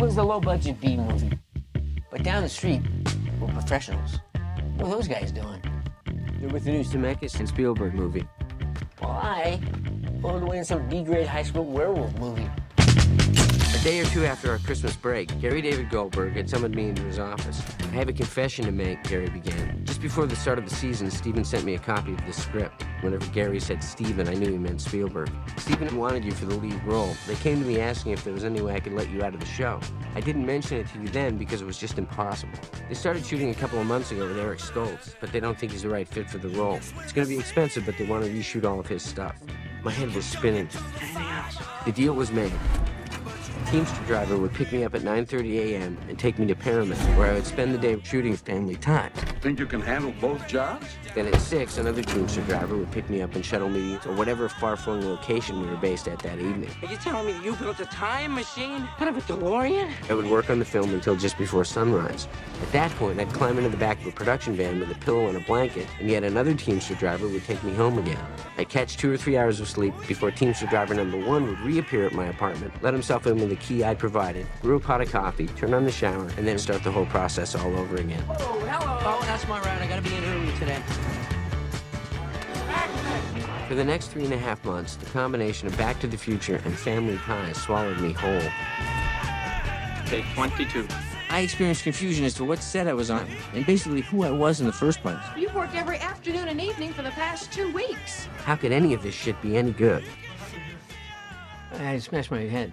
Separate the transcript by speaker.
Speaker 1: was the low-budget B movie. But down the street were professionals. What are those guys doing?
Speaker 2: They're with the new Zemeckis and Spielberg movie.
Speaker 1: Well, I floated away in some B-grade high school werewolf movie.
Speaker 2: A day or two after our Christmas break, Gary David Goldberg had summoned me into his office. I have a confession to make, Gary began. Just before the start of the season, Steven sent me a copy of the script. Whenever Gary said Steven, I knew he meant Spielberg. Steven wanted you for the lead role. They came to me asking if there was any way I could let you out of the show. I didn't mention it to you then because it was just impossible. They started shooting a couple of months ago with Eric Stoltz, but they don't think he's the right fit for the role. It's going to be expensive, but they want to reshoot all of his stuff. My head was spinning.
Speaker 1: Anything else?
Speaker 2: The deal was made. A Teamster driver would pick me up at 9:30 a.m. and take me to Paramount, where I would spend the day shooting Family Time.
Speaker 3: Think you can handle both jobs?
Speaker 2: Then at 6, another Teamster driver would pick me up and shuttle me to whatever far-flung location we were based at that evening.
Speaker 1: Are you telling me you built a time machine out of a DeLorean?
Speaker 2: I would work on the film until just before sunrise. At that point, I'd climb into the back of a production van with a pillow and a blanket, and yet another Teamster driver would take me home again. I'd catch 2 or 3 hours of sleep before Teamster driver number 1 would reappear at my apartment, let himself in with the key I'd provided, brew a pot of coffee, turn on the shower, and then start the whole process all over again.
Speaker 1: Oh, hello. Oh, that's my route. I gotta be in early today.
Speaker 2: For the next 3.5 months, the combination of Back to the Future and Family Ties swallowed me whole.
Speaker 4: Take 22.
Speaker 1: I experienced confusion as to what set I was on, and basically who I was in the first place.
Speaker 5: You've worked every afternoon and evening for the past 2 weeks.
Speaker 2: How could any of this shit be any good?
Speaker 1: I smashed my head.